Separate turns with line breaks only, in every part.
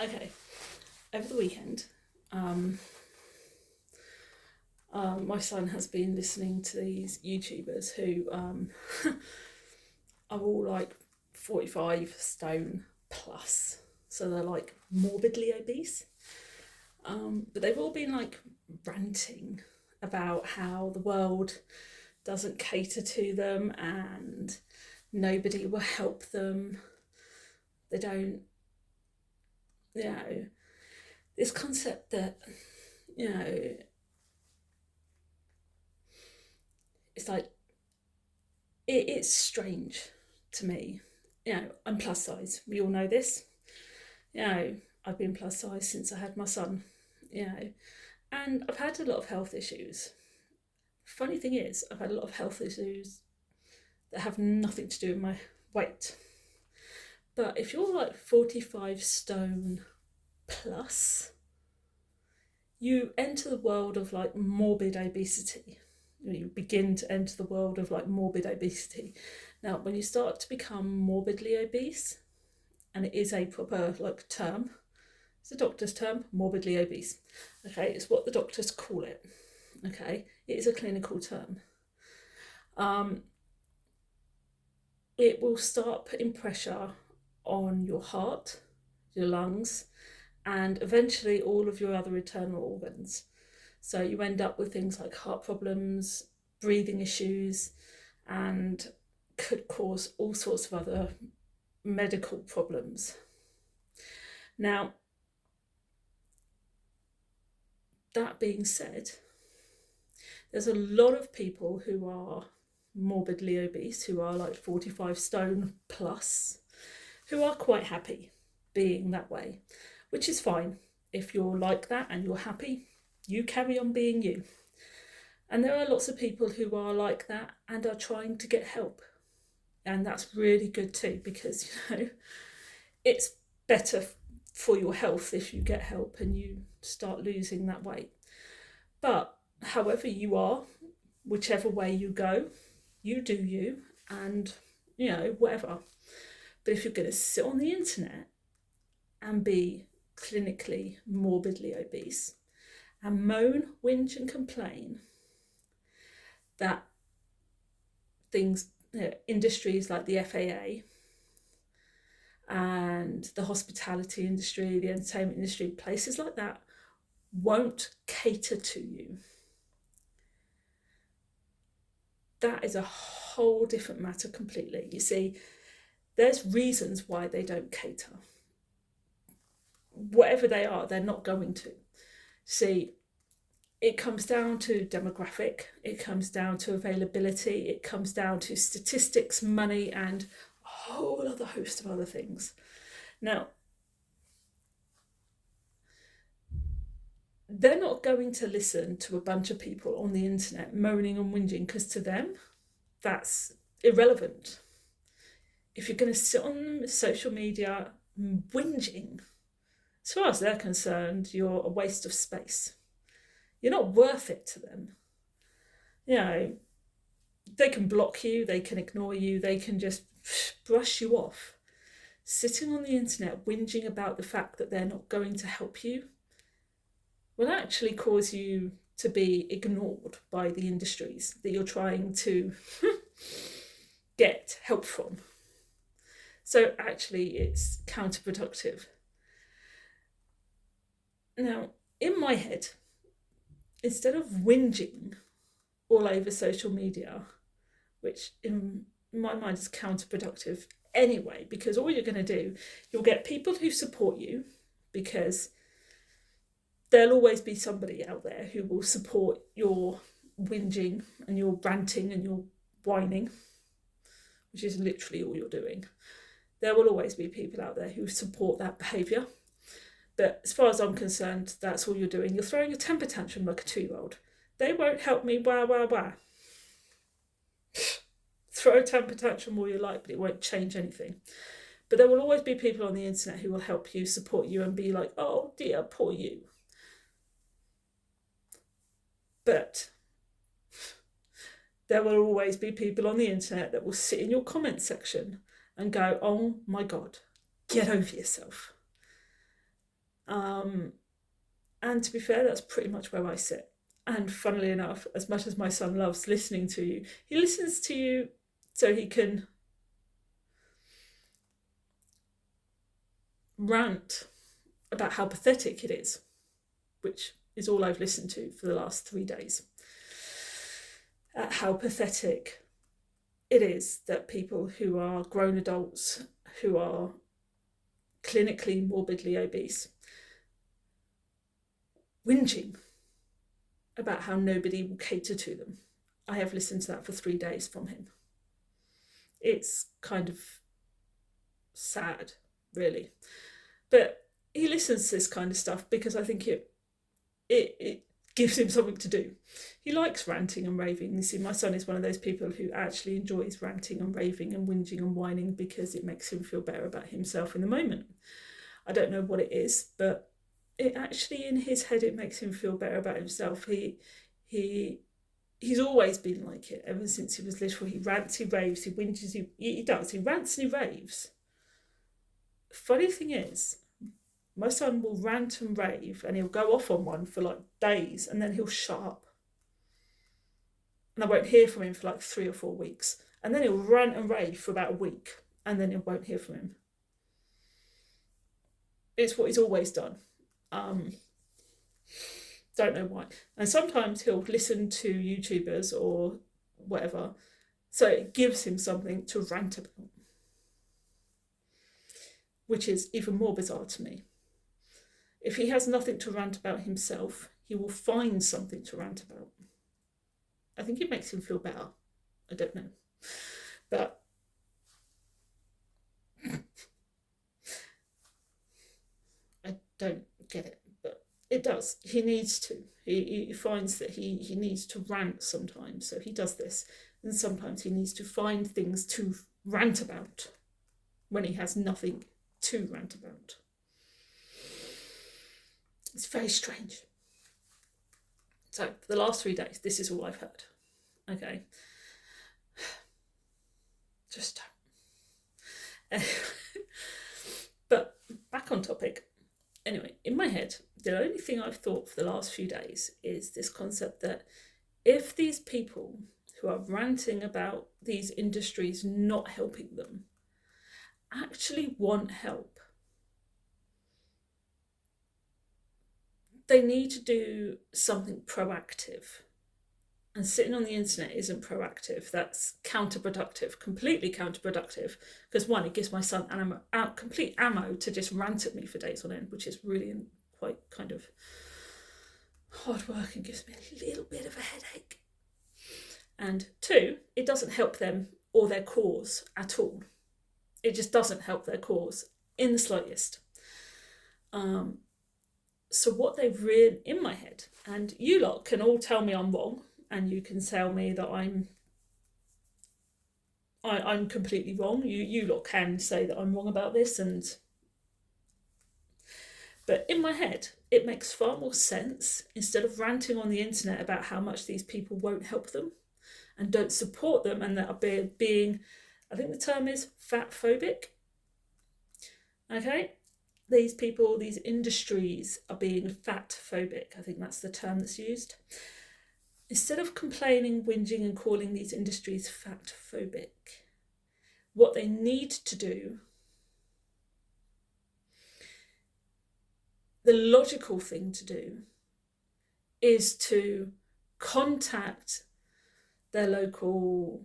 Okay, over the weekend, um, my son has been listening to these YouTubers who are all like 45 stone plus. So they're like morbidly obese. But they've all been like ranting about how the world doesn't cater to them and nobody will help them. They don't, you know, this concept that, you know, it's like it's strange to me. You know, I'm plus size. We all know this. You know, I've been plus size since I had my son. You know, and I've had a lot of health issues. Funny thing is, I've had a lot of health issues that have nothing to do with my weight. But if you're like 45 stone plus, you enter the world of like morbid obesity. You begin to enter the world of like morbid obesity. Now, when you start to become morbidly obese, and it is a proper like term, it's a doctor's term, morbidly obese. Okay, it's what the doctors call it. Okay, it is a clinical term. It will start putting pressure on your heart, your lungs, and eventually all of your other internal organs. So you end up with things like heart problems, breathing issues, and could cause all sorts of other medical problems. Now, that being said, there's a lot of people who are morbidly obese, who are like 45 stone plus, who are quite happy being that way, which is fine. If you're like that and you're happy, you carry on being you. And there are lots of people who are like that and are trying to get help. And that's really good too, because, you know, it's better for your health if you get help and you start losing that weight. But however you are, whichever way you go, you do you, and, you know, whatever. But if you're going to sit on the internet and be clinically morbidly obese and moan, whinge, and complain that things, you know, industries like the FAA and the hospitality industry, the entertainment industry, places like that won't cater to you, that is a whole different matter completely. You see, there's reasons why they don't cater. Whatever they are, they're not going to. See, it comes down to demographic, it comes down to availability, it comes down to statistics, money, and a whole other host of other things. Now, they're not going to listen to a bunch of people on the internet moaning and whinging, because to them, that's irrelevant. If you're going to sit on social media whinging, as far as they're concerned, you're a waste of space. You're not worth it to them. You know, they can block you, they can ignore you, they can just brush you off. Sitting on the internet whinging about the fact that they're not going to help you will actually cause you to be ignored by the industries that you're trying to get help from. So actually, it's counterproductive. Now, in my head, instead of whinging all over social media, which in my mind is counterproductive anyway, because all you're going to do, you'll get people who support you, because there'll always be somebody out there who will support your whinging and your ranting and your whining, which is literally all you're doing. There will always be people out there who support that behaviour. But as far as I'm concerned, that's all you're doing. You're throwing a temper tantrum like a 2-year-old. They won't help me, blah, blah, blah. Throw a temper tantrum all you like, but it won't change anything. But there will always be people on the internet who will help you, support you, and be like, oh dear, poor you. But there will always be people on the internet that will sit in your comment section and go, oh my God, get over yourself. And to be fair, that's pretty much where I sit. And funnily enough, as much as my son loves listening to you, he listens to you so he can rant about how pathetic it is, which is all I've listened to for the last 3 days. At how pathetic it is that people who are grown adults, who are clinically morbidly obese, whinging about how nobody will cater to them. I have listened to that for 3 days from him. It's kind of sad, really. But he listens to this kind of stuff because I think it gives him something to do. He likes ranting and raving. You see, my son is one of those people who actually enjoys ranting and raving and whinging and whining because it makes him feel better about himself in the moment. I don't know what it is, but it actually, in his head, it makes him feel better about himself. He's always been like it ever since he was little. He rants, he raves, he whinges, he does. He rants and he raves. Funny thing is, my son will rant and rave and he'll go off on one for like days and then he'll shut up. And I won't hear from him for like 3 or 4 weeks. And then he'll rant and rave for about a week and then I won't hear from him. It's what he's always done. Don't know why. And sometimes he'll listen to YouTubers or whatever. So it gives him something to rant about, which is even more bizarre to me. If he has nothing to rant about himself, he will find something to rant about. I think it makes him feel better. I don't know. But I don't get it. But it does. He needs to. He finds that he needs to rant sometimes. So he does this. And sometimes he needs to find things to rant about when he has nothing to rant about. It's very strange. So for the last 3 days, this is all I've heard. Okay. Just don't. But back on topic. Anyway, in my head, the only thing I've thought for the last few days is this concept that if these people who are ranting about these industries not helping them actually want help, they need to do something proactive. And sitting on the internet isn't proactive. That's counterproductive, completely counterproductive. Because one, it gives my son complete ammo to just rant at me for days on end, which is really quite kind of hard work and gives me a little bit of a headache. And two, it doesn't help them or their cause at all. It just doesn't help their cause in the slightest. So what they've written in my head, and you lot can all tell me I'm wrong, and you can tell me that I'm completely wrong. You lot can say that I'm wrong about this, but in my head, it makes far more sense, instead of ranting on the internet about how much these people won't help them and don't support them, and that are being, I think the term is fat phobic. Okay? These people, these industries are being fat phobic. I think that's the term that's used. Instead of complaining, whinging, and calling these industries fat phobic, what they need to do, the logical thing to do, is to contact their local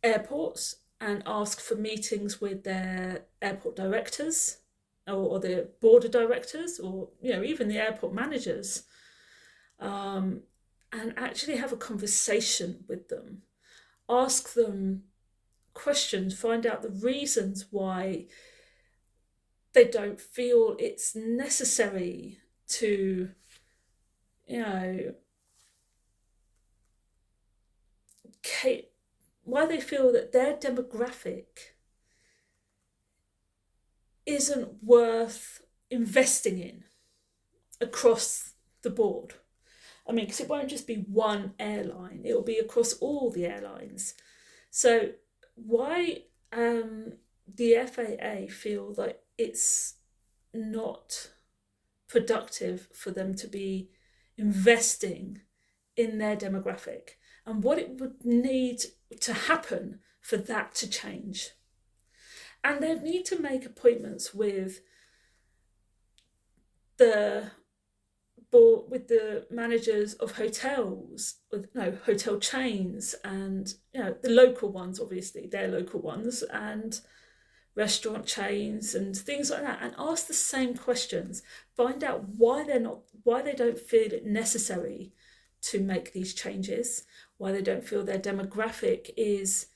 airports and ask for meetings with their airport directors or the border directors, or even the airport managers, and actually have a conversation with them. Ask them questions, find out the reasons why they don't feel it's necessary to, why they feel that their demographic isn't worth investing in across the board. I mean, because it won't just be one airline, it'll be across all the airlines. So why the FAA feel that it's not productive for them to be investing in their demographic, and what it would need to happen for that to change. And they need to make appointments with the managers of hotels, hotel chains, and the local ones, obviously they're local ones, and restaurant chains and things like that, and ask the same questions. Find out why they don't feel it necessary to make these changes, why they don't feel their demographic is,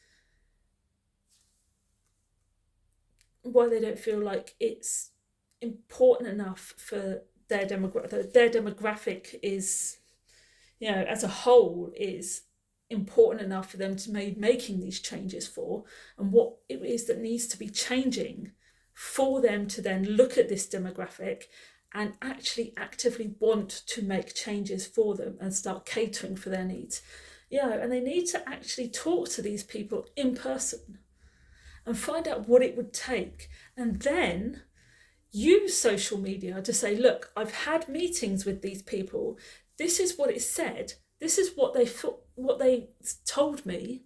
why they don't feel like it's important enough for their demographic is, as a whole, is important enough for them to be making these changes for, and what it is that needs to be changing for them to then look at this demographic and actually actively want to make changes for them and start catering for their needs. And they need to actually talk to these people in person and find out what it would take, and then use social media to say, look, I've had meetings with these people, this is what it said, this is what they told me,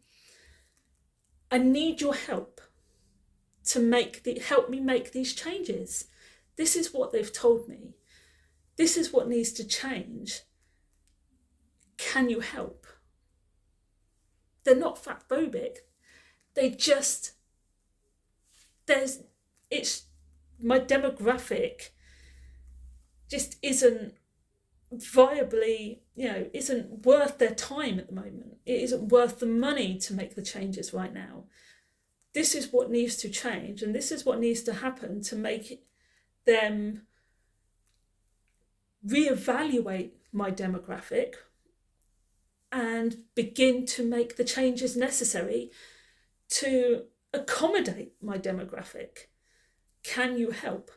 I need your help to help me make these changes. This is what they've told me, this is what needs to change, can you help? They're not fat phobic, they just, my demographic just isn't viably, isn't worth their time at the moment. It isn't worth the money to make the changes right now. This is what needs to change, and this is what needs to happen to make them reevaluate my demographic and begin to make the changes necessary to accommodate my demographic. Can you help?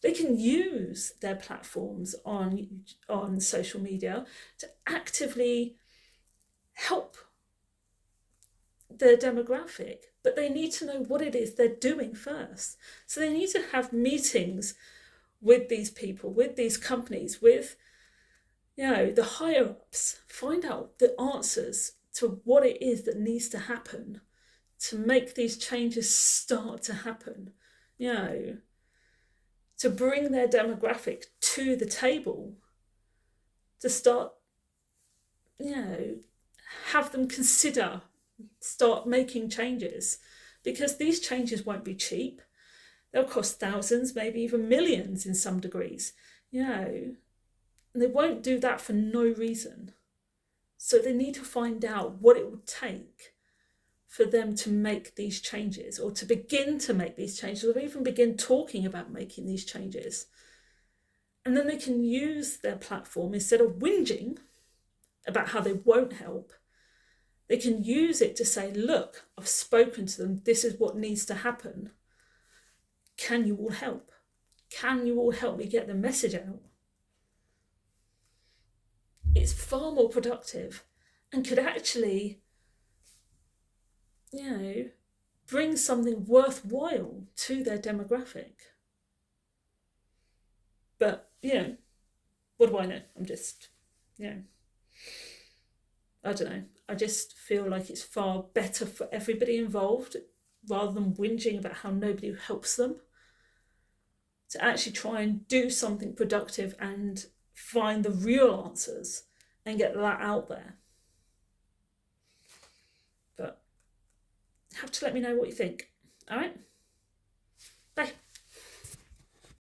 They can use their platforms on social media to actively help their demographic, but they need to know what it is they're doing first. So they need to have meetings with these people, with these companies, with the higher ups, find out the answers to what it is that needs to happen to make these changes start to happen, to bring their demographic to the table, to start, have them start making changes, because these changes won't be cheap. They'll cost thousands, maybe even millions in some degrees, and they won't do that for no reason. So they need to find out what it would take for them to make these changes, or to begin to make these changes, or even begin talking about making these changes. And then they can use their platform, instead of whinging about how they won't help, they can use it to say, look, I've spoken to them, this is what needs to happen. Can you all help? Can you all help me get the message out? It's far more productive and could actually, bring something worthwhile to their demographic. But, what do I know? I'm just, I don't know. I just feel like it's far better for everybody involved, rather than whinging about how nobody helps them, to actually try and do something productive and find the real answers and get that out there. But have to let me know what you think. All right? Bye.